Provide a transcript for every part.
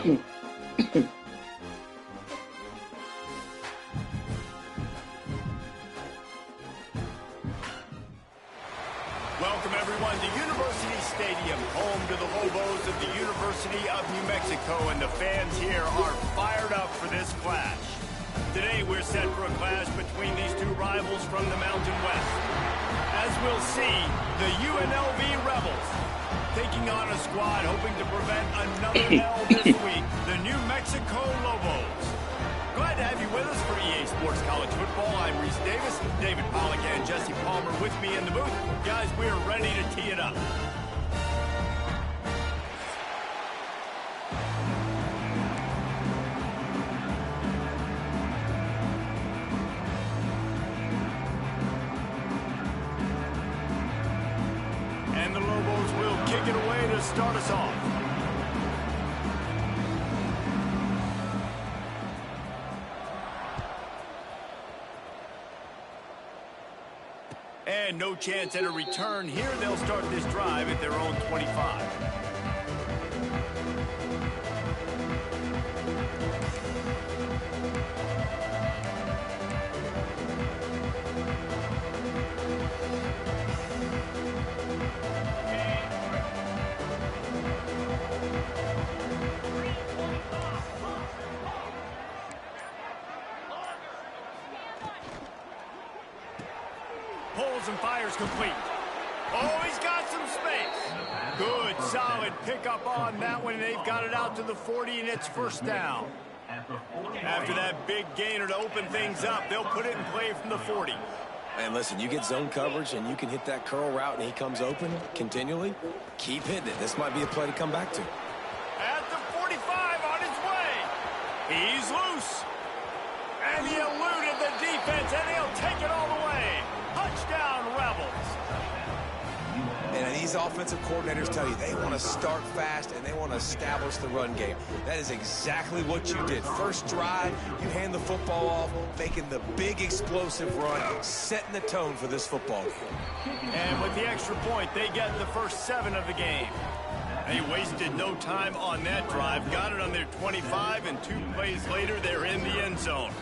Welcome, everyone, to University Stadium, home to the Lobos of the University of New Mexico, and the fans here are fired up for this clash. Today, we're set for a clash between these two rivals from the Mountain West. As we'll see, the UNLV Rebels taking on a squad hoping to prevent another L this week, the New Mexico Lobos. Glad to have you with us for EA Sports College Football. I'm Reese Davis, David Pollack, and Jesse Palmer with me in the booth. Guys, we are ready to tee it up. And the Lobos will kick it away to start us off. And no chance at a return here. They'll start this drive at their own 25. Pulls and fires complete. Oh, he's got some space. Good, solid pickup on that one, and they've got it out to the 40, and it's first down. After that big gainer to open things up, they'll put it in play from the 40. And listen, you get zone coverage, and you can hit that curl route, and he comes open continually. Keep hitting it. This might be a play to come back to. At the 45, on his way. He's loose. And he eluded the defense, and he'll take it all the way. Touchdown, Rebels. And these offensive coordinators tell you they want to start fast and they want to establish the run game. That is exactly what you did. First drive, you hand the football off, making the big explosive run, setting the tone for this football game. And with the extra point, they get the first 7 of the game. They wasted no time on that drive, got it on their 25, and 2 plays later, they're in the end zone.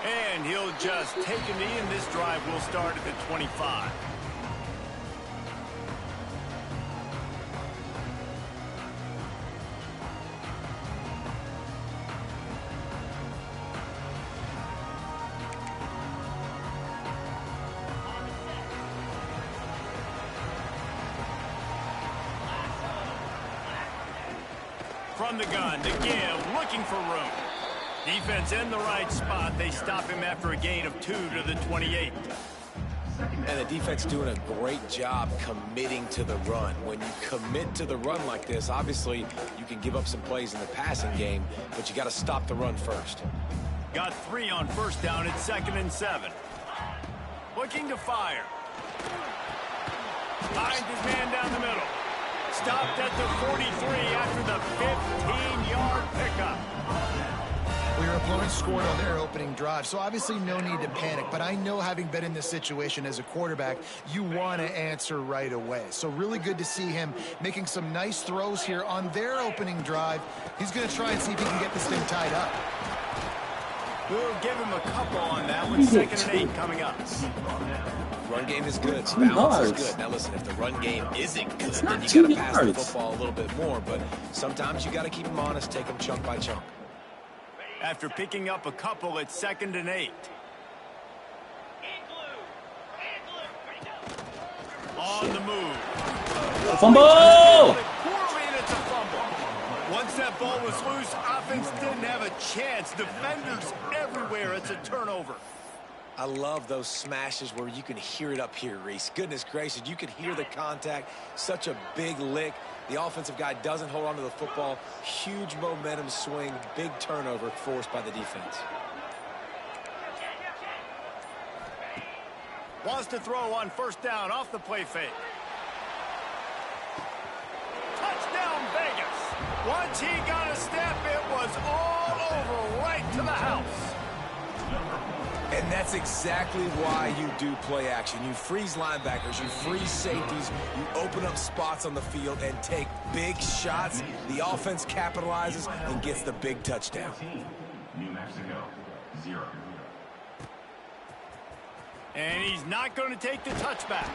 And he'll just take a knee, and this drive will start at the 25. From the gun to give, looking for room. Defense in the right spot. They stop him after a gain of 2 to the 28. And the defense doing a great job committing to the run. When you commit to the run like this, obviously you can give up some plays in the passing game, but you got to stop the run first. Got 3 on first down. It's 2nd and 7. Looking to fire. Finds his man down the middle. Stopped at the 43 after the 15-yard pickup. Well, your opponent scored on their opening drive, so obviously no need to panic. But I know, having been in this situation as a quarterback, you want to answer right away. So really good to see him making some nice throws here on their opening drive. He's going to try and see if he can get this thing tied up. We'll give him a couple on that one. 2nd and 8 coming up. Run game is good. Balance is good. Now listen, if the run game isn't good, then you got to pass the football a little bit more. But sometimes you got to keep them honest, take them chunk by chunk. After picking up a couple, it's 2nd and 8. On the move. Fumble! Poorly, and it's a fumble. Once that ball was loose, offense didn't have a chance. Defenders everywhere. It's a turnover. I love those smashes where you can hear it up here, Reese. Goodness gracious, you can hear the contact. Such a big lick. The offensive guy doesn't hold on to the football. Huge momentum swing, big turnover forced by the defense. Wants to throw on first down off the play fake. Touchdown, Vegas. Once he got a step, it was all over right to the house. And that's exactly why you do play action. You freeze linebackers, you freeze safeties, you open up spots on the field and take big shots. The offense capitalizes and gets the big touchdown. New Mexico, 0. And he's not going to take the touchback.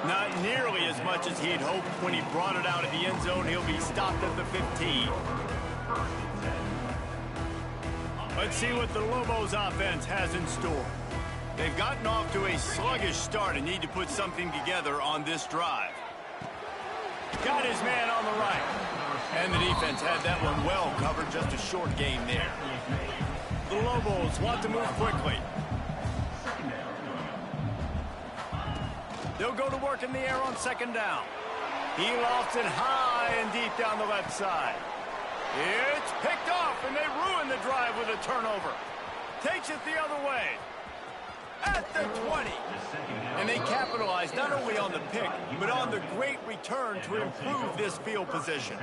Not nearly as much as he'd hoped when he brought it out of the end zone. He'll be stopped at the 15. Let's see what the Lobos offense has in store. They've gotten off to a sluggish start and need to put something together on this drive. Got his man on the right. And the defense had that one well covered, just a short gain there. The Lobos want to move quickly. They'll go to work in the air on second down. He lofts it high and deep down the left side. It's picked off, and they ruin the drive with a turnover. Takes it the other way. At the 20. And they capitalize not only on the pick, but on the great return to improve this field position.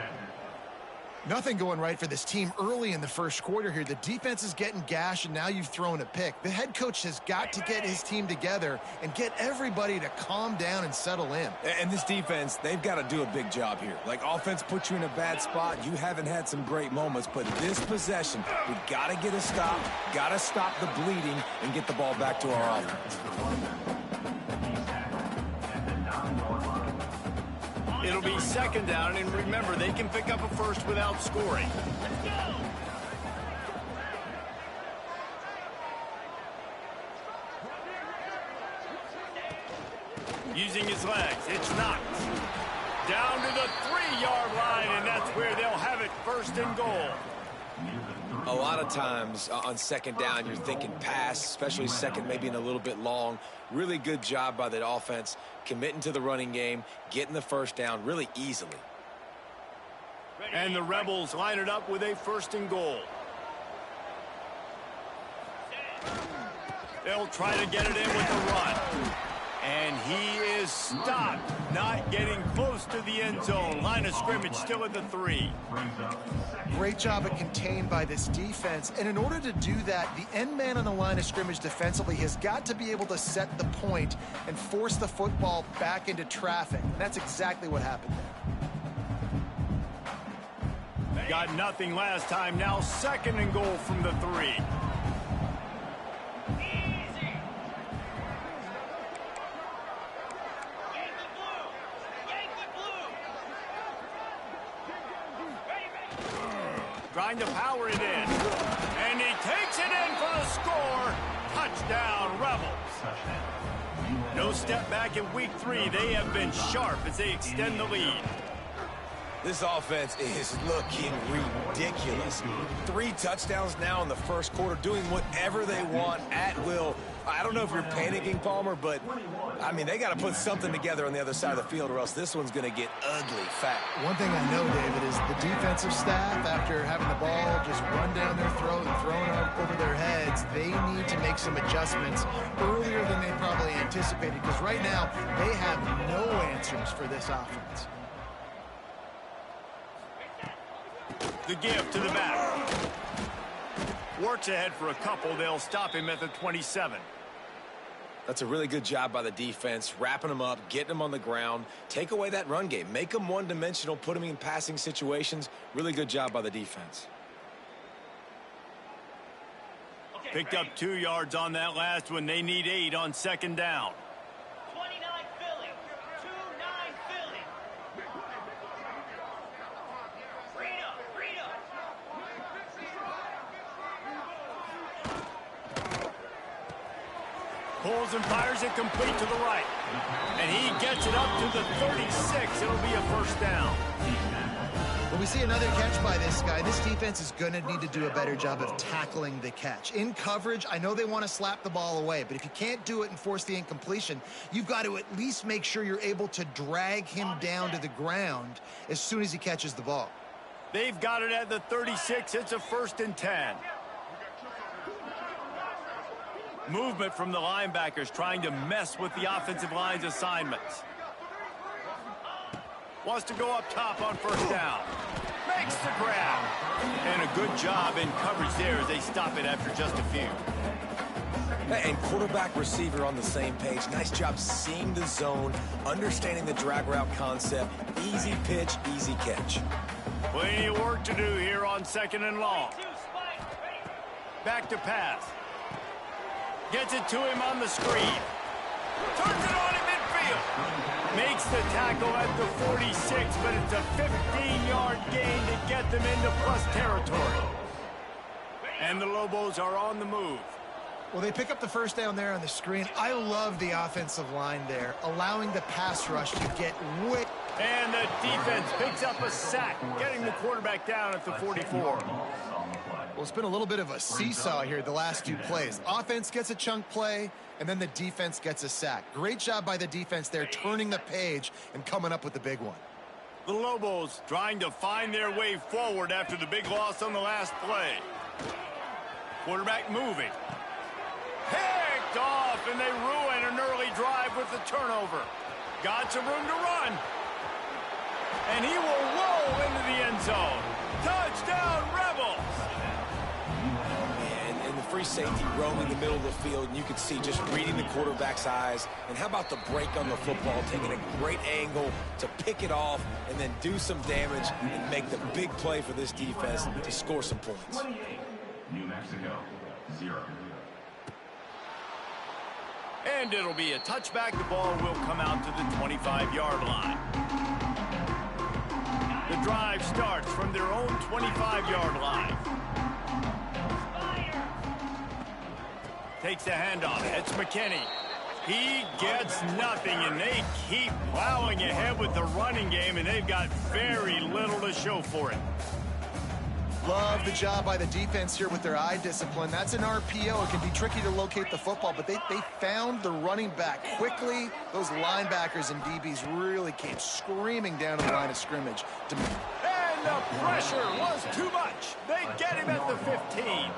Nothing going right for this team early in the first quarter here. The defense is getting gashed, and now you've thrown a pick. The head coach has got to get his team together and get everybody to calm down and settle in. And this defense, they've got to do a big job here. Like, offense puts you in a bad spot. You haven't had some great moments, but this possession, we got to get a stop, got to stop the bleeding, and get the ball back to our offense. It'll be second down, and remember, they can pick up a first without scoring. Using his legs, it's knocked. Down to the 3-yard line, and that's where they'll have it, first and goal. A lot of times on second down, you're thinking pass, especially second, maybe in a little bit long. Really good job by the offense, committing to the running game, getting the first down really easily. And the Rebels line it up with a first and goal. They'll try to get it in with the run. And he is stopped, not getting close to the end zone. Line of scrimmage still at the 3. Great job of contained by this defense. And in order to do that, the end man on the line of scrimmage defensively has got to be able to set the point and force the football back into traffic. And that's exactly what happened there. Got nothing last time. Now second and goal from the 3. Trying to power it in. And he takes it in for the score. Touchdown, Rebels. No step back in week 3. They have been sharp as they extend the lead. This offense is looking ridiculous. 3 touchdowns now in the first quarter, doing whatever they want at will. I don't know if you're panicking, Palmer, but, I mean, they got to put something together on the other side of the field or else this one's going to get ugly fast. One thing I know, David, is the defensive staff, after having the ball just run down their throat and thrown it over their heads, they need to make some adjustments earlier than they probably anticipated, because right now they have no answers for this offense. The give to the back. Works ahead for a couple. They'll stop him at the 27. That's a really good job by the defense, wrapping them up, getting them on the ground. Take away that run game. Make them one-dimensional, put them in passing situations. Really good job by the defense. Picked up 2 yards on that last one. They need 8 on second down. 29 Philly. 2-9 Philly. Pulls and fires it complete to the right. And he gets it up to the 36. It'll be a first down. When we see another catch by this guy, this defense is going to need to do a better job of tackling the catch. In coverage, I know they want to slap the ball away, but if you can't do it and force the incompletion, you've got to at least make sure you're able to drag him down to the ground as soon as he catches the ball. They've got it at the 36. It's a first and 10. Movement from the linebackers trying to mess with the offensive line's assignments. Wants to go up top on first down. Makes the grab. And a good job in coverage there as they stop it after just a few. And quarterback receiver on the same page. Nice job seeing the zone, understanding the drag route concept. Easy pitch, easy catch. Plenty of work to do here on 2nd and long. Back to pass. Gets it to him on the screen. Turns it on in midfield. Makes the tackle at the 46, but it's a 15-yard gain to get them into plus territory. And the Lobos are on the move. Well, they pick up the first down there on the screen. I love the offensive line there, allowing the pass rush to get way. And the defense picks up a sack, getting the quarterback down at the 44. Well, it's been a little bit of a seesaw here the last two plays. Offense gets a chunk play, and then the defense gets a sack. Great job by the defense there, turning the page and coming up with the big one. The Lobos trying to find their way forward after the big loss on the last play. Quarterback moving. Picked off, and they ruin an early drive with the turnover. Got some room to run. And he will roll into the end zone. Touchdown, Rebels! And the free safety roaming the middle of the field, and you can see just reading the quarterback's eyes. And how about the break on the football, taking a great angle to pick it off and then do some damage and make the big play for this defense to score some points. 28, New Mexico, 0. And it'll be a touchback. The ball will come out to the 25-yard line. The drive starts from their own 25-yard line. Takes the handoff. It's McKinney. He gets nothing, and they keep plowing ahead with the running game, and they've got very little to show for it. Love the job by the defense here with their eye discipline. That's an RPO. It can be tricky to locate the football, but they found the running back quickly. Those linebackers and DBs really came screaming down to the line of scrimmage. And the pressure was too much. They get him at the 15.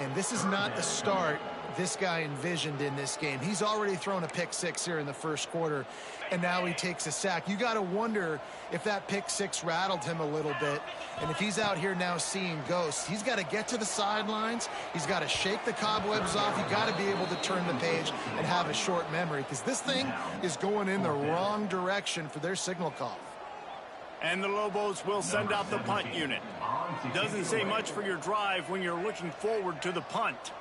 And this is not the start this guy envisioned in this game. He's already thrown a pick six here in the first quarter, and now he takes a sack. You got to wonder if that pick six rattled him a little bit, and if he's out here now seeing ghosts. He's got to get to the sidelines. He's got to shake the cobwebs off. You got to be able to turn the page and have a short memory, because this thing is going in the wrong direction for their signal call. And the Lobos will send out the punt unit. Doesn't say much for your drive when you're looking forward to the punt.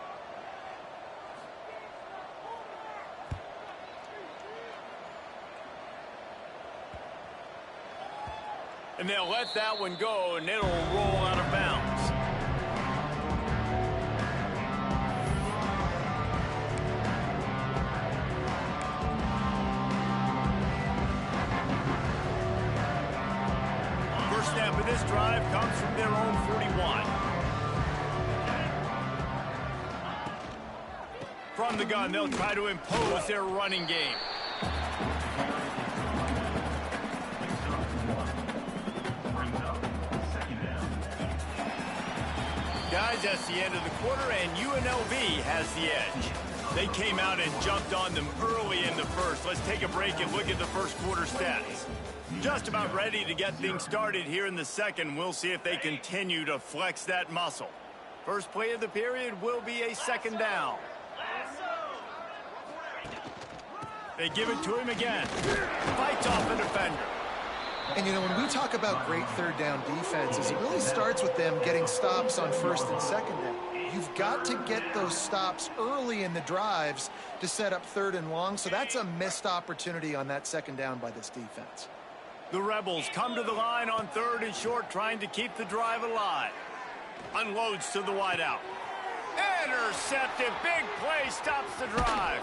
And they'll let that one go, and it'll roll out of bounds. First snap of this drive comes from their own 41. From the gun, they'll try to impose their running game. Guys, that's the end of the quarter, and UNLV has the edge. They came out and jumped on them early in the first. Let's take a break and look at the first quarter stats. Just about ready to get things started here in the second. We'll see if they continue to flex that muscle. First play of the period will be a second down. They give it to him again. Fights off the defender. And, you know, when we talk about great third down defenses, it really starts with them getting stops on first and second down. You've got to get those stops early in the drives to set up third and long, so that's a missed opportunity on that second down by this defense. The Rebels come to the line on third and short, trying to keep the drive alive. Unloads to the wideout. Intercepted. Big play stops the drive.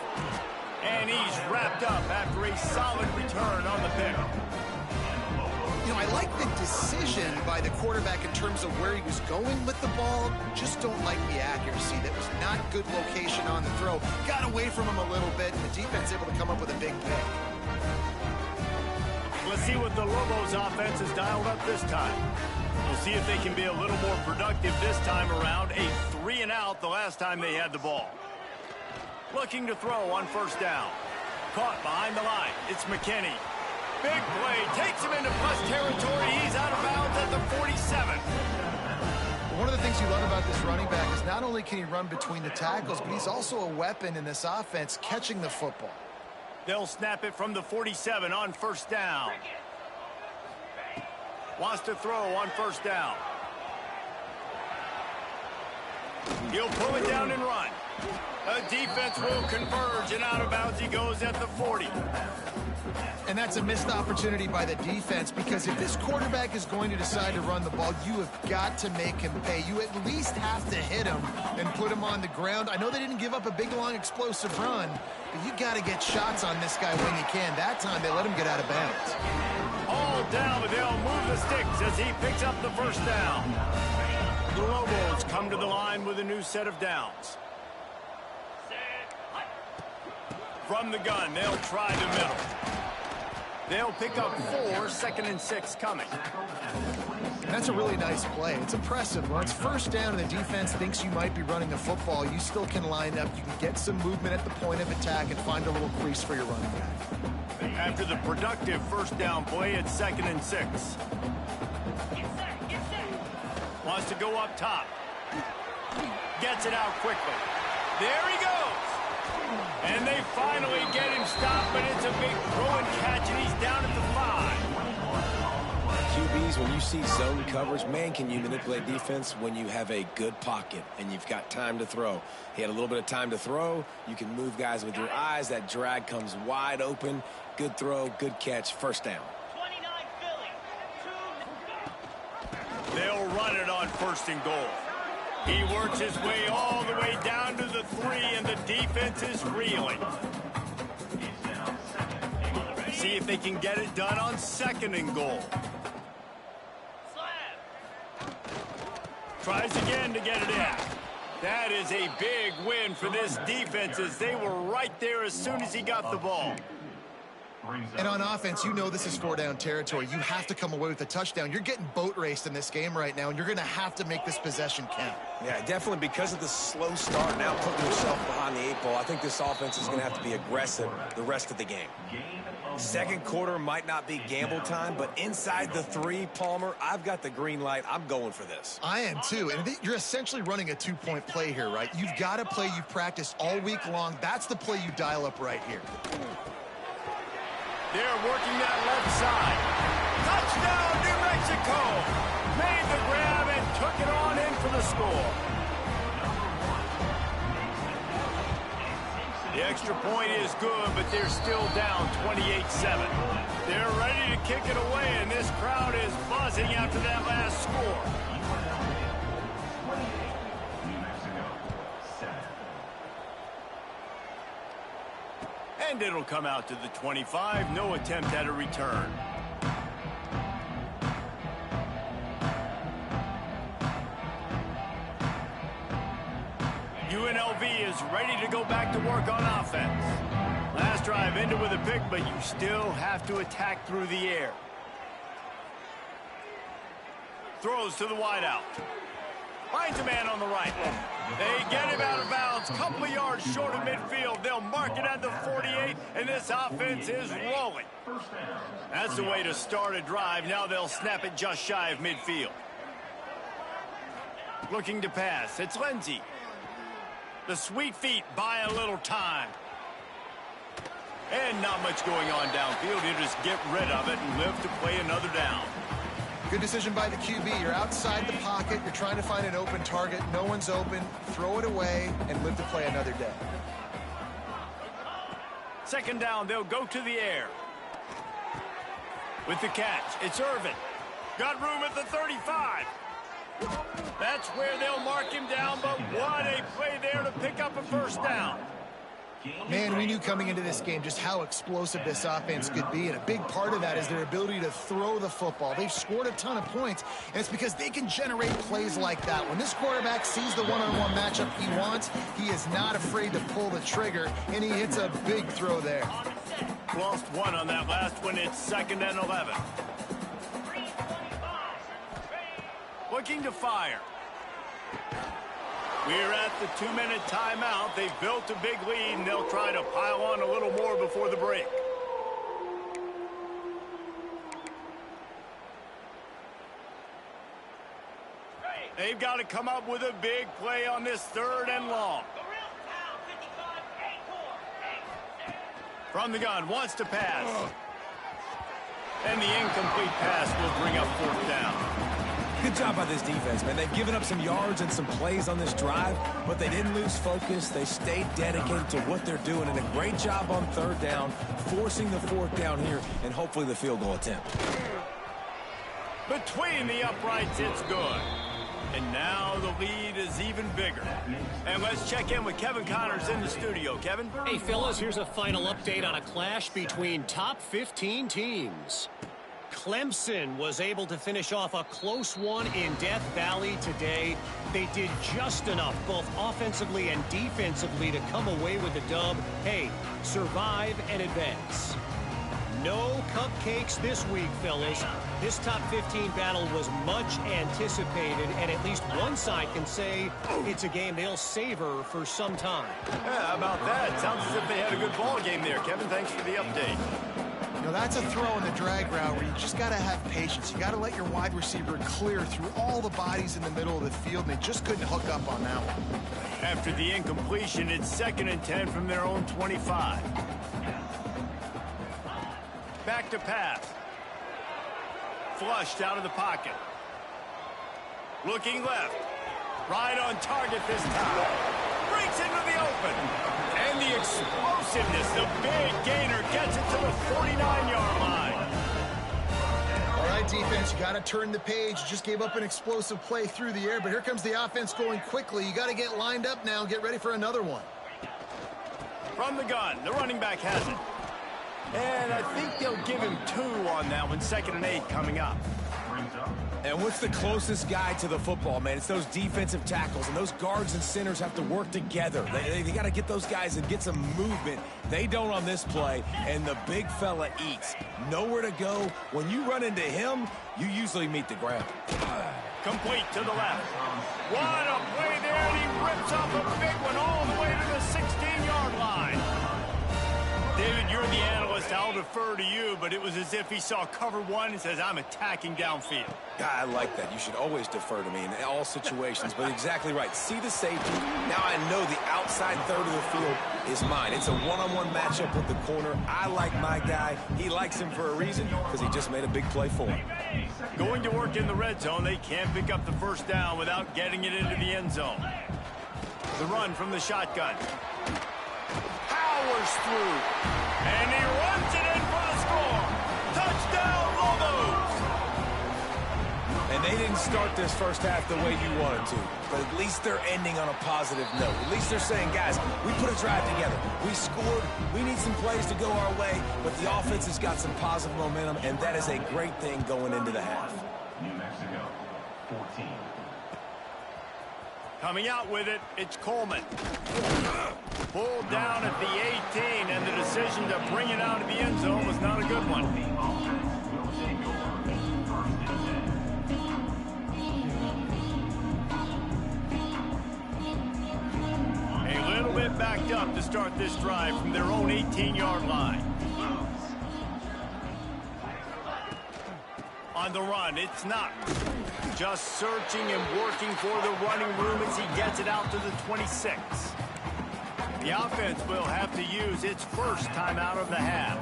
And he's wrapped up after a solid return on the pick. You know, I like the decision by the quarterback in terms of where he was going with the ball. Just don't like the accuracy. That was not good location on the throw. Got away from him a little bit, and the defense able to come up with a big pick. Let's see what the Lobos offense has dialed up this time. We'll see if they can be a little more productive this time around. A 3-and-out the last time they had the ball. Looking to throw on first down. Caught behind the line. It's McKinney. Big play. Takes him into plus territory. He's out of bounds at the 47. One of the things you love about this running back is not only can he run between the tackles, but he's also a weapon in this offense catching the football. They'll snap it from the 47 on first down. Wants to throw on first down. He'll pull it down and run. The defense will converge, and out of bounds he goes at the 40. And that's a missed opportunity by the defense, because if this quarterback is going to decide to run the ball, you have got to make him pay. You at least have to hit him and put him on the ground. I know they didn't give up a big, long, explosive run, but you got to get shots on this guy when you can. That time they let him get out of bounds. All down, but they'll move the sticks as he picks up the first down. The Lobos come to the line with a new set of downs. From the gun, they'll try the middle. They'll pick up 4, 2nd and 6 coming. That's a really nice play. It's impressive. When it's first down and the defense thinks you might be running the football, you still can line up. You can get some movement at the point of attack and find a little crease for your running back. After the productive first down play, it's 2nd and 6. Wants to go up top. Gets it out quickly. There he goes. And they finally get him stopped, but it's a big throw and catch, and he's down at the 5. QBs, when you see zone coverage, man, can you manipulate defense when you have a good pocket and you've got time to throw. He had a little bit of time to throw. You can move guys with your eyes. That drag comes wide open. Good throw, good catch, first down. 29 Philly. They'll run it on 1st and goal. He works his way all the way down to the 3, and the defense is reeling. See if they can get it done on 2nd and goal. Tries again to get it in. That is a big win for this defense, as they were right there as soon as he got the ball. And on offense, you know this is 4-down territory. You have to come away with a touchdown. You're getting boat raced in this game right now, and you're going to have to make this possession count. Yeah, definitely because of the slow start, now putting yourself behind the 8 ball. I think this offense is going to have to be aggressive the rest of the game. Second quarter might not be gamble time, but inside the 3, Palmer, I've got the green light. I'm going for this. I am too, and you're essentially running a 2-point play here, right? You've got to play you've practiced all week long. That's the play you dial up right here. They're working that left side. Touchdown, New Mexico! Made the grab and took it on in for the score. The extra point is good, but they're still down 28-7. They're ready to kick it away, and this crowd is buzzing after that last score. And it'll come out to the 25. No attempt at a return. UNLV is ready to go back to work on offense. Last drive ended with a pick, but you still have to attack through the air. Throws to the wideout. Finds a man on the right. They get him out of bounds. Couple of yards short of midfield. They'll mark it at the 48, and this offense is rolling. That's the way to start a drive. Now they'll snap it just shy of midfield. Looking to pass. It's Lindsey. The sweet feet buy a little time. And not much going on downfield. You just get rid of it and live to play another down. Good decision by the QB. You're outside the pocket. You're trying to find an open target. No one's open. Throw it away and live to play another day. Second down, they'll go to the air. With the catch, it's Irvin. Got room at the 35. That's where they'll mark him down, but what a play there to pick up a first down. Man, we knew coming into this game just how explosive this offense could be, and a big part of that is their ability to throw the football. They've scored a ton of points, and it's because they can generate plays like that. When this quarterback sees the one-on-one matchup he wants, he is not afraid to pull the trigger, and he hits a big throw there. Lost one on that last one. It's 2nd and 11. Looking to fire. We're at the 2-minute timeout. They've built a big lead, and they'll try to pile on a little more before the break. They've got to come up with a big play on this 3rd and long. From the gun, wants to pass. And the incomplete pass will bring up 4th down. Good job by this defense, man. They've given up some yards and some plays on this drive, but they didn't lose focus. They stayed dedicated to what they're doing, and a great job on 3rd down, forcing the 4th down here, and hopefully the field goal attempt. Between the uprights, it's good. And now the lead is even bigger. And let's check in with Kevin Connors in the studio. Kevin? Hey, fellas, here's a final update on a clash between top 15 teams. Clemson was able to finish off a close one in Death Valley today. They did just enough, both offensively and defensively, to come away with the dub. Hey, survive and advance. No cupcakes this week, fellas. This top 15 battle was much anticipated, and at least one side can say it's a game they'll savor for some time. Yeah, how about that? Sounds as if they had a good ball game there. Kevin, thanks for the update. You know, that's a throw in the drag route where you just got to have patience. You got to let your wide receiver clear through all the bodies in the middle of the field, and they just couldn't hook up on that one. After the incompletion, it's 2nd and 10 from their own 25. Back to pass. Flushed out of the pocket. Looking left. Right on target this time. Breaks into the open. And the explosiveness, the big gainer, gets it to the 49-yard line. All right, defense, you got to turn the page. You just gave up an explosive play through the air, but here comes the offense going quickly. You got to get lined up now and get ready for another one. From the gun, the running back has it. And I think they'll give him 2 on that one. 2nd and 8 coming up. And what's the closest guy to the football, man? It's those defensive tackles, and those guards and centers have to work together. They got to get those guys and get some movement. They don't on this play, and the big fella eats. Nowhere to go. When you run into him, you usually meet the ground. Complete to the left. What a play there, and he rips off a big one all the way to the 16-yard line. David, you're the analyst. I'll defer to you, but it was as if he saw cover 1 and says, I'm attacking downfield. I like that. You should always defer to me in all situations, but exactly right. See the safety. Now I know the outside third of the field is mine. It's a one-on-one matchup with the corner. I like my guy. He likes him for a reason because he just made a big play for him. Going to work in the red zone. They can't pick up the 1st down without getting it into the end zone. The run from the shotgun. Powers through. And he runs it in for the score. Touchdown, Lobos! And they didn't start this first half the way you wanted to, but at least they're ending on a positive note. At least they're saying, guys, we put a drive together. We scored. We need some plays to go our way, but the offense has got some positive momentum, and that is a great thing going into the half. New Mexico, 14. Coming out with it, it's Coleman. Pulled down at the 18, and the decision to bring it out of the end zone was not a good one. A little bit backed up to start this drive from their own 18-yard line. On the run, it's not. Just searching and working for the running room as he gets it out to the 26. The offense will have to use its first timeout of the half.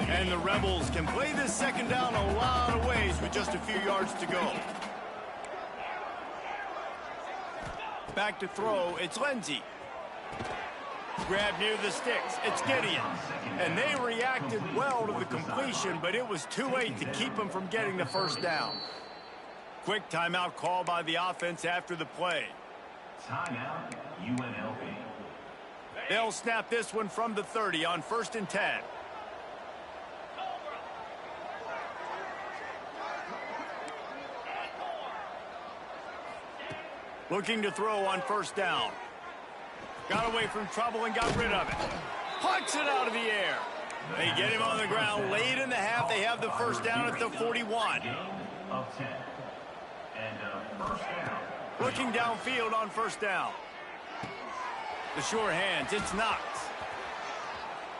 And the Rebels can play this 2nd down a lot of ways with just a few yards to go. Back to throw, it's Lindsey. Grab near the sticks, it's Gideon. And they reacted well to the completion, but it was too late to keep them from getting the 1st down. Quick timeout call by the offense after the play. Timeout, UNLV. They'll snap this one from the 30 on 1st and 10. Looking to throw on 1st down. Got away from trouble and got rid of it. Pucks it out of the air. They get him on the ground late in the half. They have the 1st down at the 41. Of 10. And 1st down. Looking downfield on 1st down. The sure hands, it's Knox.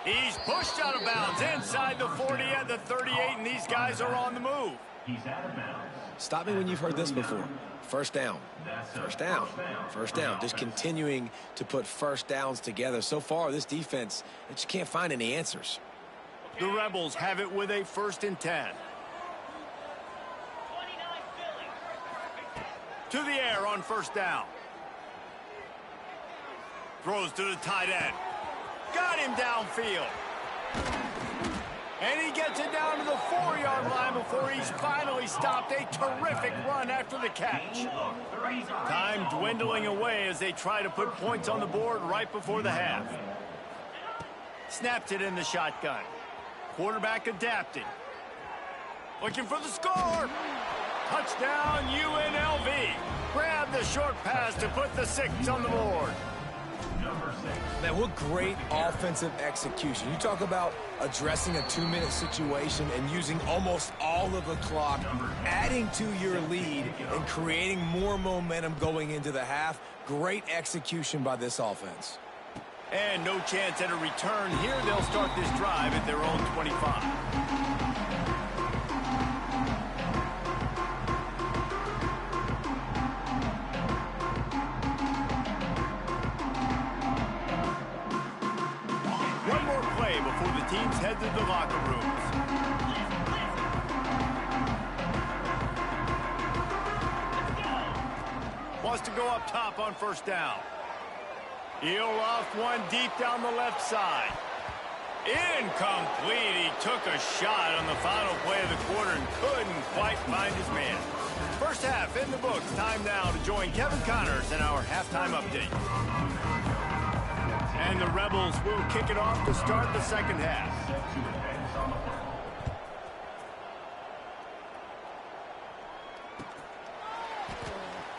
He's pushed out of bounds inside the 40. at the 38, and these guys are on the move. He's out of bounds. Stop me when you've heard this before. First down. First down. First down. Just continuing to put first downs together. So far, this defense, they just can't find any answers. The Rebels have it with a 1st and 10. 29 Philly. To the air on 1st down. Throws to the tight end. Got him downfield. And he gets it down to the 4-yard line before he's finally stopped. A terrific run after the catch. Time dwindling away as they try to put points on the board right before the half. Snaps it in the shotgun. Quarterback adapting. Looking for the score. Touchdown UNLV. Grab the short pass to put the 6 on the board. Man, what great offensive execution. You talk about addressing a 2-minute situation and using almost all of the clock, adding to your lead and creating more momentum going into the half. Great execution by this offense. And no chance at a return here. They'll start this drive at their own 25. Before the teams head to the locker rooms. Wants to go up top on 1st down. He'll off one deep down the left side. Incomplete. He took a shot on the final play of the quarter and couldn't quite find his man. First half in the books. Time now to join Kevin Connors in our halftime update. And the Rebels will kick it off to start the second half.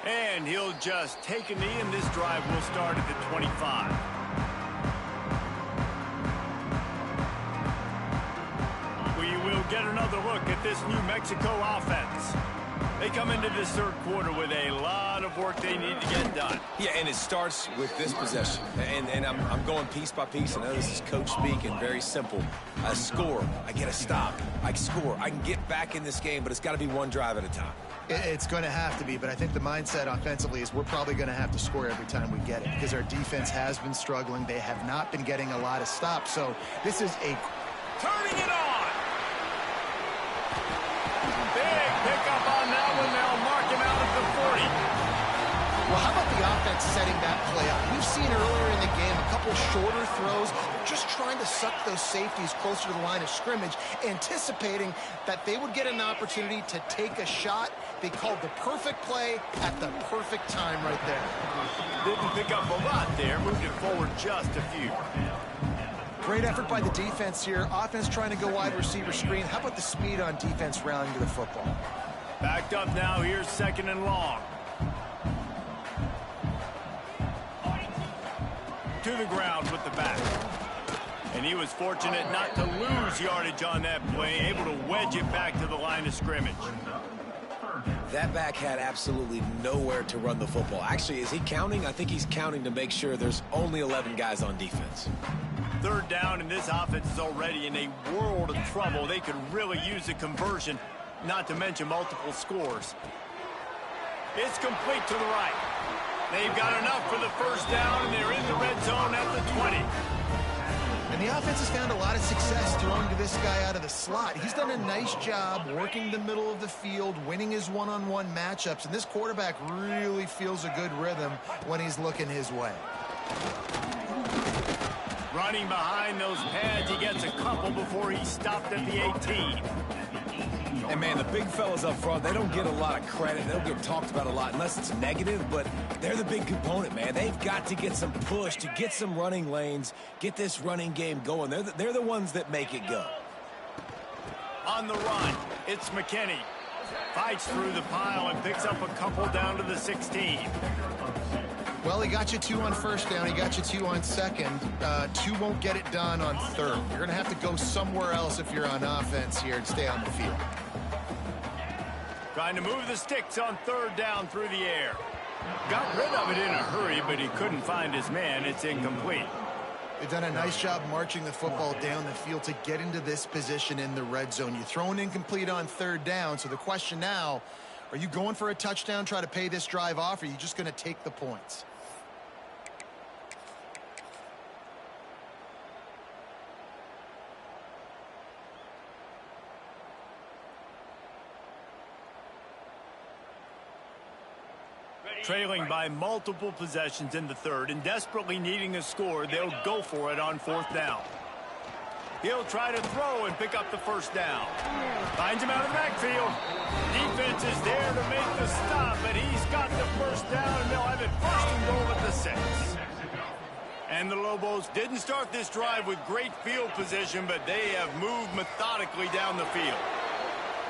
And he'll just take a knee, and this drive will start at the 25. We will get another look at this New Mexico offense. They come into this 3rd quarter with a lot of work they need to get done. Yeah, and it starts with this possession. And I'm going piece by piece. I know this is coach speak and very simple. I score. I get a stop. I score. I can get back in this game, but it's got to be one drive at a time. It's going to have to be, but I think the mindset offensively is we're probably going to have to score every time we get it because our defense has been struggling. They have not been getting a lot of stops. So this is a... Turning it on! Big pickup on that one. They'll mark him out at the 40. Well, how about the offense setting that play up? We've seen earlier in the game a couple shorter throws. They're just trying to suck those safeties closer to the line of scrimmage, anticipating that they would get an opportunity to take a shot. They called the perfect play at the perfect time right there. Didn't pick up a lot there. Moved it forward just a few. Great effort by the defense here. Offense trying to go wide receiver screen. How about the speed on defense rallying to the football? Backed up now. Here's 2nd and long. To the ground with the back. And he was fortunate not to lose yardage on that play. Able to wedge it back to the line of scrimmage. That back had absolutely nowhere to run the football. Actually, is he counting? I think he's counting to make sure there's only 11 guys on defense. 3rd down, and this offense is already in a world of trouble. They could really use a conversion, not to mention multiple scores. It's complete to the right. They've got enough for the 1st down, and they're in the red zone at the 20. And the offense has found a lot of success throwing to this guy out of the slot. He's done a nice job working the middle of the field, winning his one-on-one matchups, and this quarterback really feels a good rhythm when he's looking his way. Running behind those pads, he gets a couple before he's stopped at the 18. And, man, the big fellas up front, they don't get a lot of credit. They don't get talked about a lot unless it's negative, but they're the big component, man. They've got to get some push to get some running lanes, get this running game going. They're the ones that make it go. On the run, it's McKinney. Fights through the pile and picks up a couple down to the 16. Well, he got you 2 on 1st down. He got you 2 on 2nd. 2 won't get it done on 3rd. You're going to have to go somewhere else if you're on offense here and stay on the field. Trying to move the sticks on 3rd down through the air. Got rid of it in a hurry, but he couldn't find his man. It's incomplete. They've done a nice job marching the football down the field to get into this position in the red zone. You throw an incomplete on third down, so the question now, are you going for a touchdown, try to pay this drive off, or are you just going to take the points? Trailing by multiple possessions in the third and desperately needing a score, they'll go for it on fourth down. He'll try to throw and pick up the first down. Finds him out of the backfield. Defense is there to make the stop, but he's got the first down, and they'll have it first and goal at the 6. And the Lobos didn't start this drive with great field position, but they have moved methodically down the field.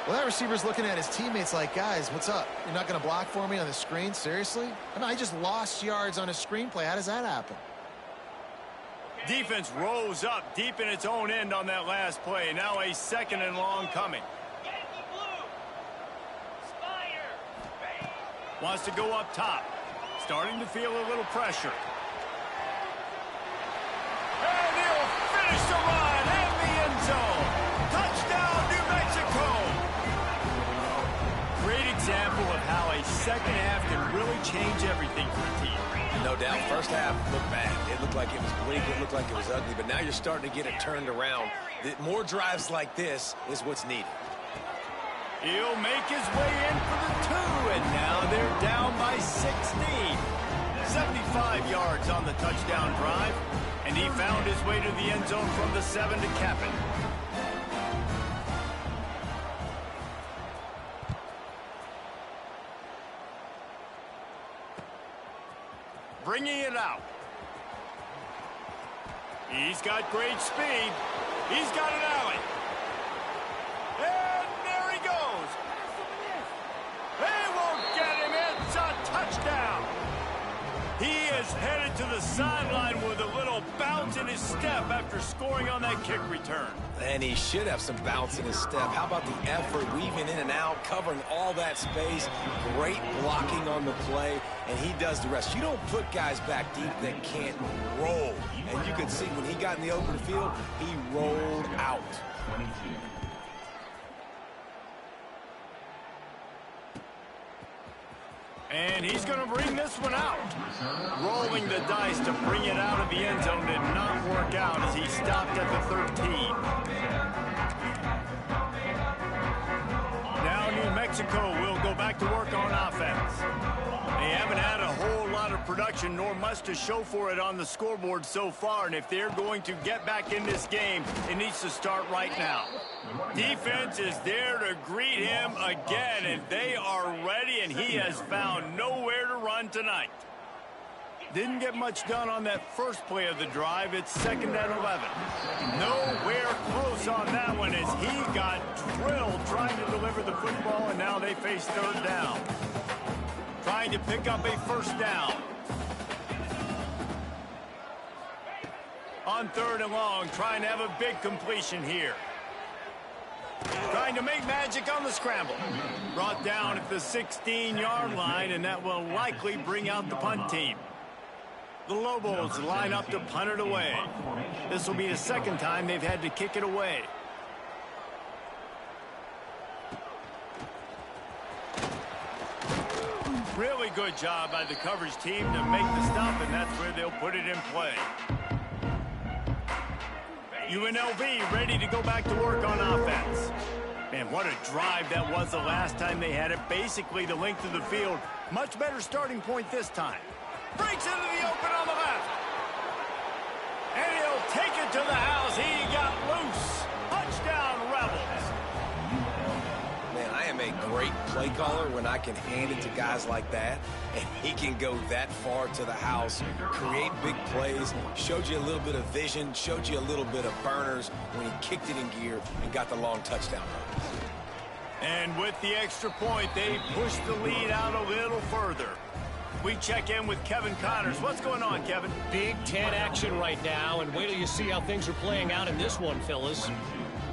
Well, that receiver's looking at his teammates like, guys, what's up? You're not going to block for me on the screen? Seriously? I mean, I just lost yards on a screenplay. How does that happen? Defense rose up deep in its own end on that last play. Now a second and long coming. Yankee blue. Spire. Wants to go up top. Starting to feel a little pressure. And he'll finish the run in the end zone. Touchdown, New Mexico. Great example of how a second half can really change everything for a team. No doubt, first half looked bad. It looked like it was bleak. It looked like it was ugly. But now you're starting to get it turned around. More drives like this is what's needed. He'll make his way in for the 2, and now they're down by 16. 75 yards on the touchdown drive, and he found his way to the end zone from the 7 to cap it. Bringing it out. He's got great speed. He's got an alley. And there he goes. They won't get him. It's a touchdown. He is headed to the sideline with a little bounce in his step after scoring on that kick return. And he should have some bounce in his step. How about the effort, weaving in and out, covering all that space, great blocking on the play, and he does the rest. You don't put guys back deep that can't roll. And you can see when he got in the open field, he rolled out. 22. And he's going to bring this one out. Rolling the dice to bring it out of the end zone did not work out as he stopped at the 13. Now New Mexico will go back to work on offense. They haven't had a whole lot of production nor much to show for it on the scoreboard so far, and if they're going to get back in this game, it needs to start right now. Defense is there to greet him again, and they are ready, and he has found nowhere to run tonight. Didn't get much done on that first play of the drive. It's 2nd and 11. Nowhere close on that one as he got drilled trying to deliver the football, and now they face 3rd down. Trying to pick up a 1st down. On 3rd and long, trying to have a big completion here. Trying to make magic on the scramble. Brought down at the 16-yard line, and that will likely bring out the punt team. The Lobos line up to punt it away. This will be the 2nd time they've had to kick it away. Really good job by the coverage team to make the stop, and that's where they'll put it in play. UNLV ready to go back to work on offense. Man, what a drive that was the last time they had it. Basically the length of the field. Much better starting point this time. Breaks into the open on the left. And he'll take it to the house. He got loose. Touchdown, Rebels. Man, I am a great play caller when I can hand it to guys like that, and he can go that far to the house, create big plays, showed you a little bit of vision, showed you a little bit of burners when he kicked it in gear and got the long touchdown run. And with the extra point, they pushed the lead out a little further. We check in with Kevin Connors. What's going on, Kevin? Big Ten action right now, and wait till you see how things are playing out in this one, fellas.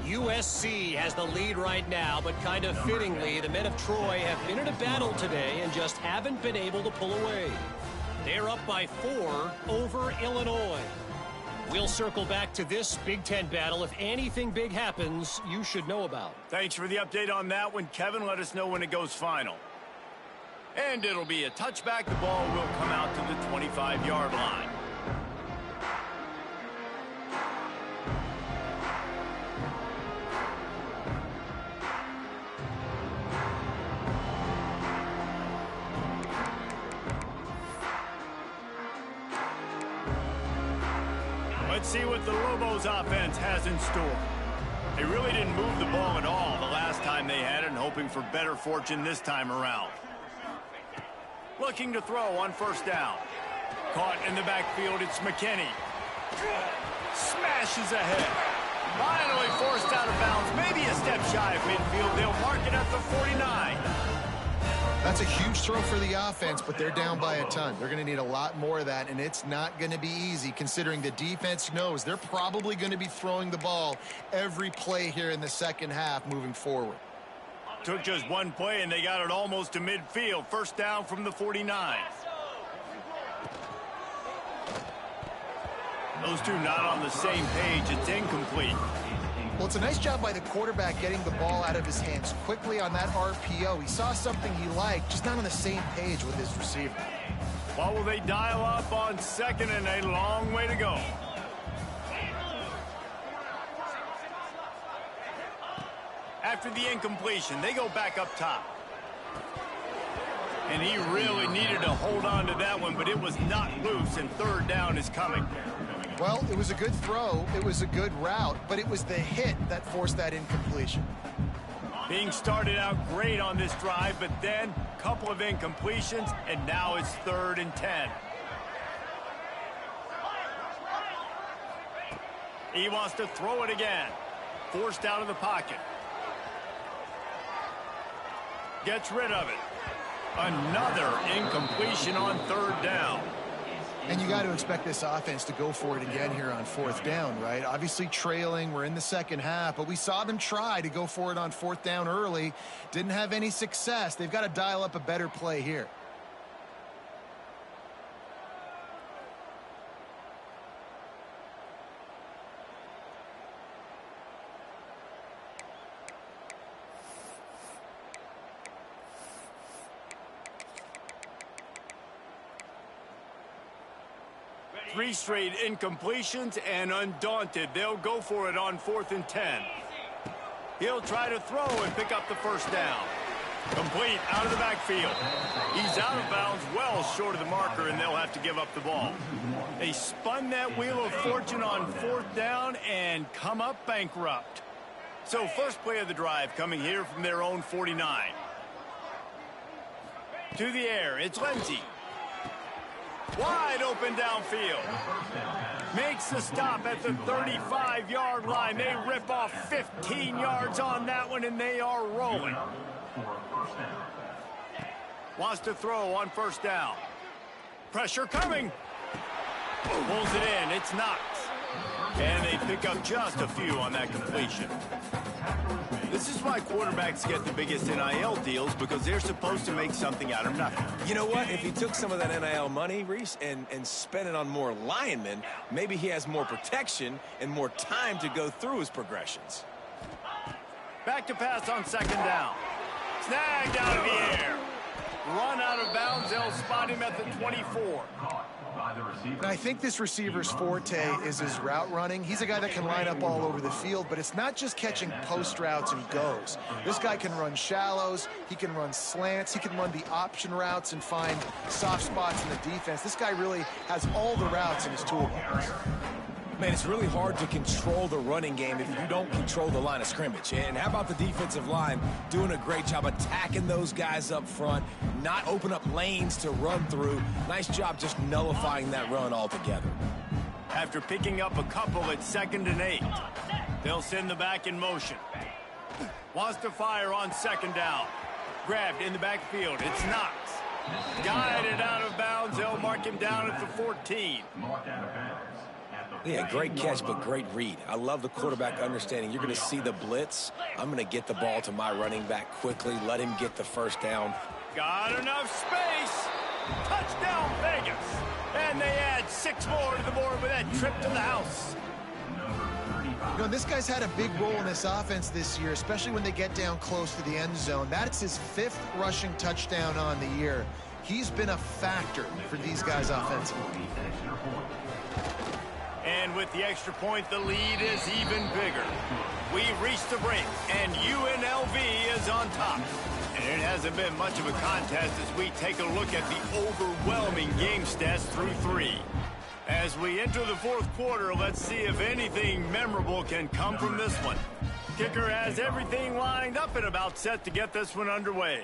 USC has the lead right now, but kind of fittingly, the men of Troy have been in a battle today and just haven't been able to pull away. They're up by 4 over Illinois. We'll circle back to this Big Ten battle. If anything big happens, you should know about. Thanks for the update on that one, Kevin. Let us know when it goes final. And it'll be a touchback. The ball will come out to the 25-yard line. Let's see what the Lobos offense has in store. They really didn't move the ball at all the last time they had it, and hoping for better fortune this time around. Looking to throw on first down. Caught in the backfield, it's McKinney. Smashes ahead. Finally forced out of bounds, maybe a step shy of midfield. They'll mark it at the 49. That's a huge throw for the offense, but they're down by a ton. They're going to need a lot more of that, and it's not going to be easy considering the defense knows they're probably going to be throwing the ball every play here in the second half moving forward. Took just one play, and they got it almost to midfield. First down from the 49. Those two not on the same page. It's incomplete. Well, it's a nice job by the quarterback getting the ball out of his hands quickly on that RPO. He saw something he liked, just not on the same page with his receiver. What will they dial up on second, and a long way to go? After the incompletion, they go back up top. And he really needed to hold on to that one, but it was not loose, and third down is coming. Well, it was a good throw. It was a good route, but it was the hit that forced that incompletion. Being started out great on this drive, but then a couple of incompletions, and now it's 3rd and 10. He wants to throw it again. Forced out of the pocket. Gets rid of it. Another incompletion on 3rd down. And you got to expect this offense to go for it again here on 4th down, right? Obviously trailing, we're in the second half, but we saw them try to go for it on 4th down early. Didn't have any success. They've got to dial up a better play here. Three straight incompletions, and undaunted, they'll go for it on 4th and 10. He'll try to throw and pick up the first down. Complete out of the backfield. He's out of bounds, well short of the marker, and they'll have to give up the ball. They spun that wheel of fortune on 4th down and come up bankrupt. So first play of the drive coming here from their own 49. To the air, it's Lindsey. Wide open downfield. Makes the stop at the 35-yard line. They rip off 15 yards on that one, and they are rolling. Wants to throw on first down. Pressure coming. Pulls it in. It's Knox. And they pick up just a few on that completion. This is why quarterbacks get the biggest NIL deals, because they're supposed to make something out of nothing. You know what? If he took some of that NIL money, Reese, and spent it on more linemen, maybe he has more protection and more time to go through his progressions. Back to pass on 2nd down. Snagged out of the air. Run out of bounds. They'll spot him at the 24. And I think this receiver's forte is his route running. He's a guy that can line up all over the field, but it's not just catching post routes and goes. This guy can run shallows, he can run slants, he can run the option routes and find soft spots in the defense. This guy really has all the routes in his toolbox. Man, it's really hard to control the running game if you don't control the line of scrimmage. And how about the defensive line doing a great job attacking those guys up front, not open up lanes to run through. Nice job just nullifying that run altogether. After picking up a couple at 2nd and 8, they'll send the back in motion. Wants to fire on 2nd down. Grabbed in the backfield. It's Knox. Guided out of bounds. They'll mark him down at the 14. Yeah, great catch, but great read. I love the quarterback understanding. You're going to see the blitz. I'm going to get the ball to my running back quickly, let him get the first down. Got enough space. Touchdown, Vegas. And And they add 6 more to the board with that trip to the house. You know, this guy's had a big role in this offense this year, especially when they get down close to the end zone. That's his 5th rushing touchdown on the year. He's been a factor for these guys offensively. And with the extra point, the lead is even bigger. We've reached the break, and UNLV is on top. And it hasn't been much of a contest as we take a look at the overwhelming game stats through 3. As we enter the 4th quarter, let's see if anything memorable can come from this one. Kicker has everything lined up and about set to get this one underway.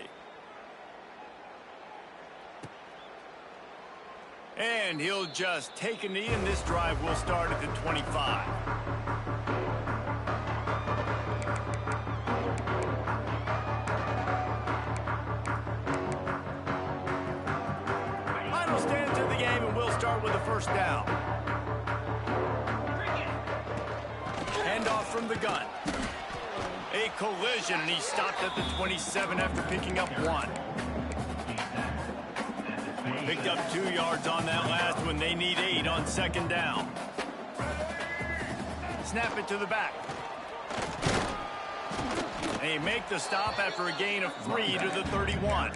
And he'll just take a knee, and this drive will start at the 25. Final stands of the game, and we'll start with the first down. Handoff from the gun. A collision, and he stopped at the 27 after picking up 1. Picked up 2 yards on that last one. They need 8 on 2nd down. Snap it to the back. They make the stop after a gain of 3 to the 31.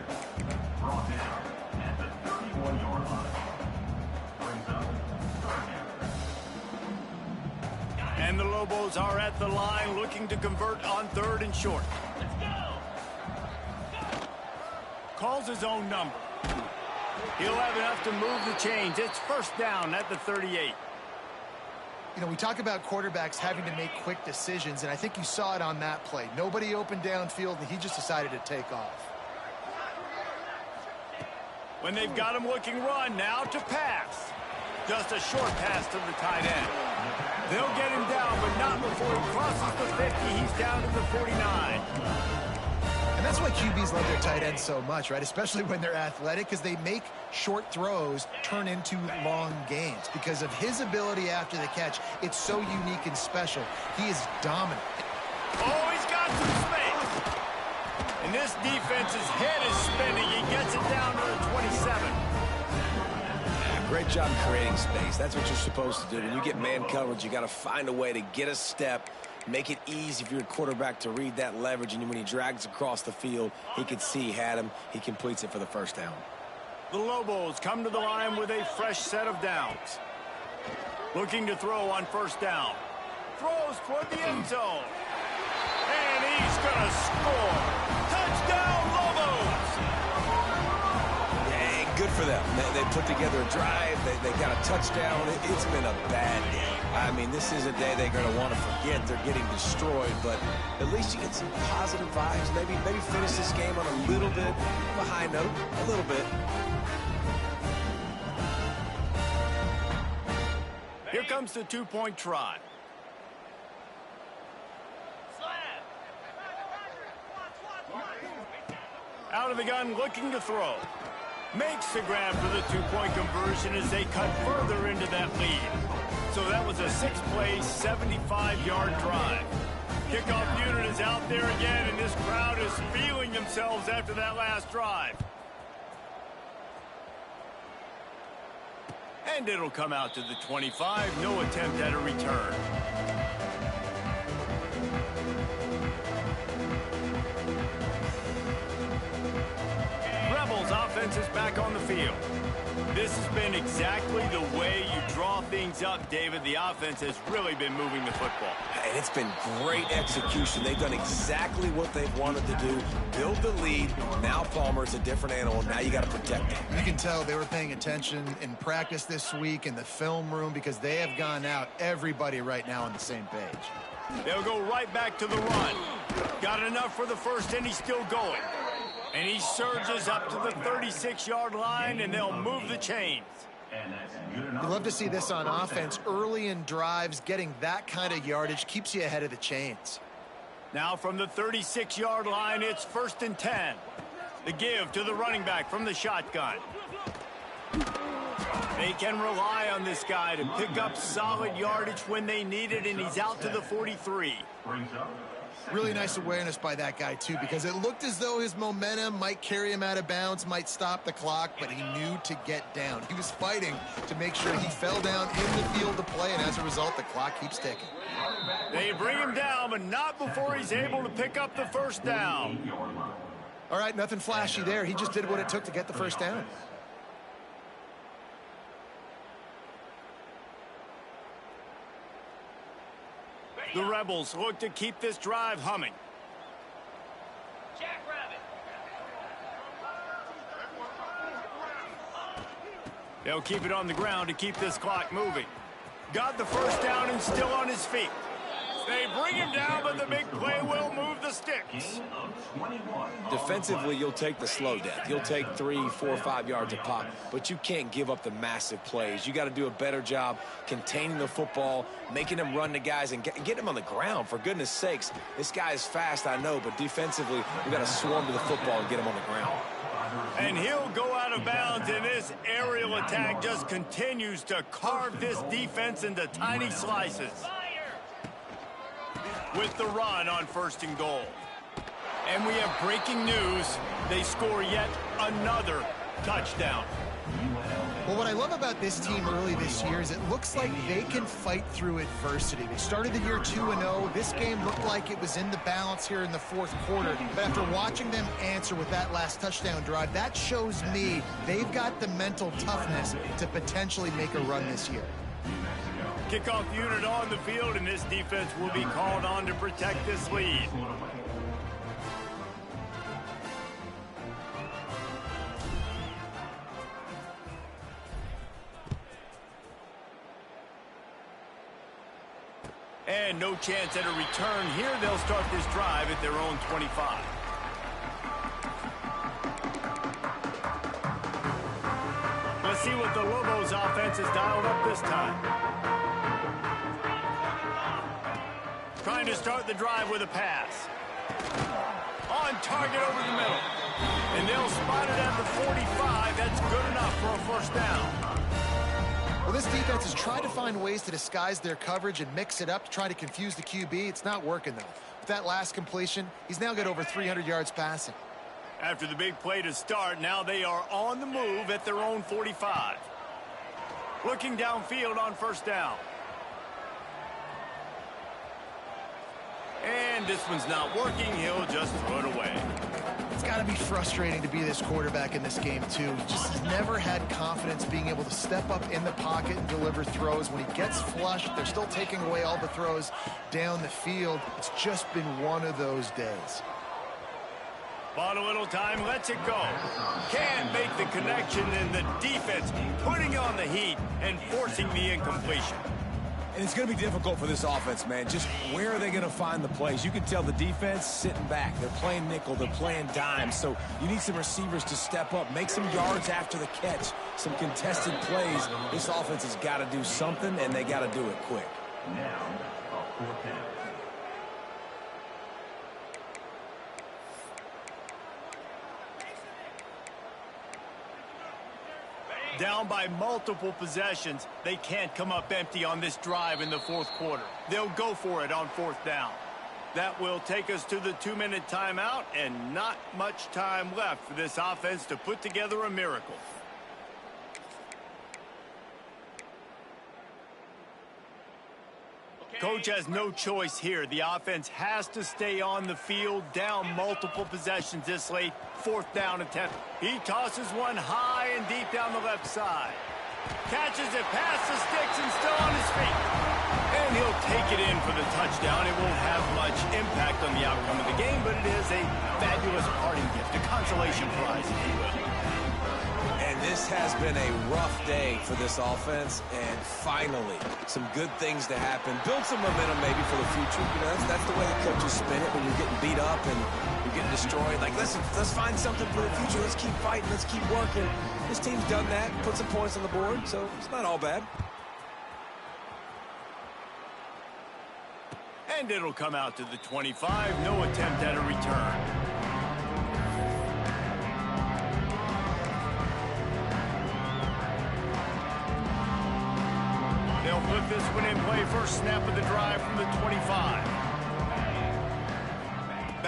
And the Lobos are at the line looking to convert on 3rd and short. Calls his own number. He'll have enough to move the chains. It's 1st down at the 38. You know, we talk about quarterbacks having to make quick decisions, and I think you saw it on that play. Nobody opened downfield, and he just decided to take off. When they've got him looking run, now to pass. Just a short pass to the tight end. They'll get him down, but not before he crosses the 50. He's down to the 49. And that's why QBs love their tight ends so much, right? Especially when they're athletic, because they make short throws turn into long gains. Because of his ability after the catch, it's so unique and special. He is dominant. Oh, he's got some space. And this defense's head is spinning. He gets it down to the 27. Great job creating space. That's what you're supposed to do. When you get man coverage, you got to find a way to get a step, make it easy for your quarterback to read that leverage, and when he drags across the field, he can see he had him. He completes it for the 1st down. The Lobos come to the line with a fresh set of downs. Looking to throw on 1st down. Throws toward the end zone. And he's going to score. Touchdown, Lobos! Good for them. They put together a drive. They got a touchdown. It's been a bad day. I mean, this is a day they're going to want to forget. They're getting destroyed, but at least you get some positive vibes. Maybe finish this game on a little bit of a high note. A little bit. Here comes the 2-point try. Out of the gun, looking to throw. Makes the grab for the 2-point conversion as they cut further into that lead. So that was a 6-play, 75-yard drive. Kickoff unit is out there again, and this crowd is feeling themselves after that last drive. And it'll come out to the 25. No attempt at a return. Rebels offense is back on the field. This has been exactly the way you draw things up, David. The offense has really been moving the football. And it's been great execution. They've done exactly what they've wanted to do. Build the lead. Now Palmer's a different animal. Now you got to protect him. You can tell they were paying attention in practice this week in the film room because they have gone out, everybody right now on the same page. They'll go right back to the run. Got enough for the first, and he's still going. And he surges up to the 36-yard line, and they'll move the chains. You love to see this on offense. Early in drives, getting that kind of yardage keeps you ahead of the chains. Now from the 36-yard line, it's 1st and 10. The give to the running back from the shotgun. They can rely on this guy to pick up solid yardage when they need it, and he's out to the 43. Really nice awareness by that guy, too, because it looked as though his momentum might carry him out of bounds, might stop the clock, but he knew to get down. He was fighting to make sure he fell down in the field to play, and as a result, the clock keeps ticking. They bring him down, but not before he's able to pick up the first down. All right, nothing flashy there. He just did what it took to get the first down. The Rebels look to keep this drive humming. Jackrabbit. They'll keep it on the ground to keep this clock moving. Got the first down and still on his feet. They bring him down, but the big play will move the sticks. Defensively, you'll take the slow death. You'll take 3, 4, 5 yards a pop, but you can't give up the massive plays. You got to do a better job containing the football, making them run the guys, and get them on the ground. For goodness sakes, this guy is fast, I know, but defensively, we got to swarm to the football and get him on the ground. And he'll go out of bounds, and this aerial attack just continues to carve this defense into tiny slices. With the run on 1st and goal. And we have breaking news. They score yet another touchdown. Well, what I love about this team early this year is it looks like they can fight through adversity. They started the year 2-0. This game looked like it was in the balance here in the 4th quarter. But after watching them answer with that last touchdown drive, that shows me they've got the mental toughness to potentially make a run this year. Kickoff unit on the field, and this defense will be called on to protect this lead. And no chance at a return here. They'll start this drive at their own 25. Let's see what the Lobos offense has dialed up this time. Trying to start the drive with a pass. On target over the middle. And they'll spot it at the 45. That's good enough for a first down. Well, this defense has tried to find ways to disguise their coverage and mix it up to try to confuse the QB. It's not working, though. With that last completion, he's now got over 300 yards passing. After the big play to start, now they are on the move at their own 45. Looking downfield on first down. And this one's not working. He'll just throw it away. It's got to be frustrating to be this quarterback in this game, too. He just has never had confidence being able to step up in the pocket and deliver throws. When he gets flushed, they're still taking away all the throws down the field. It's just been one of those days. Bought a little time, lets it go. Can't make the connection, and the defense putting on the heat and forcing the incompletion. And it's going to be difficult for this offense, man. Just where are they going to find the plays? You can tell the defense sitting back. They're playing nickel. They're playing dime. So you need some receivers to step up, make some yards after the catch, some contested plays. This offense has got to do something, and they got to do it quick. Now, a 4th down. Down by multiple possessions, they can't come up empty on this drive in the 4th quarter. They'll go for it on 4th down. That will take us to the 2-minute timeout, and not much time left for this offense to put together a miracle. Coach has no choice here. The offense has to stay on the field, down multiple possessions this late. 4th down attempt. He tosses one high and deep down the left side. Catches it past the sticks and still on his feet. And he'll take it in for the touchdown. It won't have much impact on the outcome of the game, but it is a fabulous parting gift, a consolation prize, if you will. And this has been a rough day for this offense, and finally, some good things to happen. Build some momentum maybe for the future. You know, that's the way the coaches spin it when you're getting beat up and you're getting destroyed. Like, let's find something for the future. Let's keep fighting. Let's keep working. This team's done that, put some points on the board, so it's not all bad. And it'll come out to the 25. No attempt at a return. They'll put this one in play. First snap of the drive from the 25.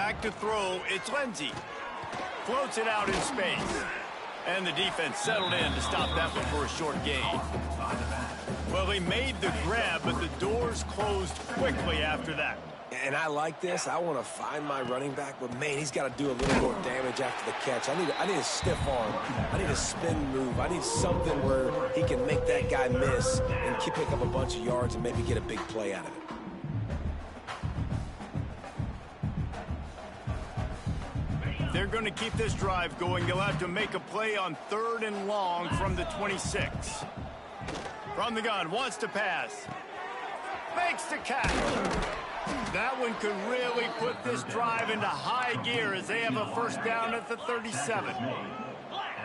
back to throw. It's Lindsey. Floats it out in space. And the defense settled in to stop that one for a short gain. Well, he made the grab, but the doors closed quickly after that. And I like this. I want to find my running back, but man, he's got to do a little more damage after the catch. I need a stiff arm. I need a spin move. I need something where he can make that guy miss and pick up a bunch of yards and maybe get a big play out of it. They're going to keep this drive going. They'll have to make a play on 3rd and long from the 26. From the gun, wants to pass. Makes the catch. That one could really put this drive into high gear as they have a first down at the 37.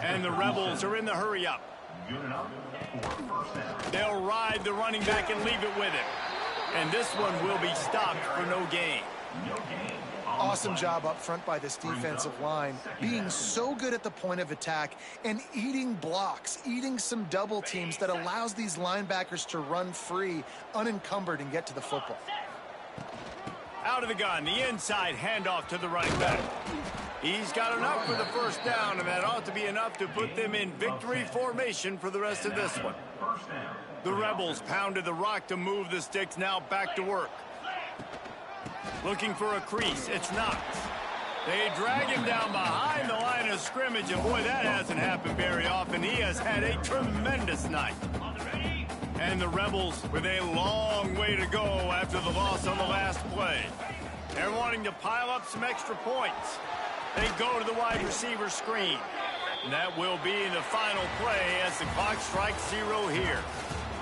And the Rebels are in the hurry up. They'll ride the running back and leave it with him. And this one will be stopped for no gain. Awesome job up front by this defensive line, being so good at the point of attack and eating blocks, eating some double teams that allows these linebackers to run free, unencumbered, and get to the football. Out of the gun, the inside handoff to the running back. He's got enough for the first down, and that ought to be enough to put them in victory formation for the rest of this one. The Rebels pounded the rock to move the sticks, now back to work. Looking for a crease, it's Knox. They drag him down behind the line of scrimmage, and boy, that hasn't happened very often. He has had a tremendous night. And the Rebels with a long way to go after the loss on the last play. They're wanting to pile up some extra points. They go to the wide receiver screen. And that will be the final play as the clock strikes 0 here.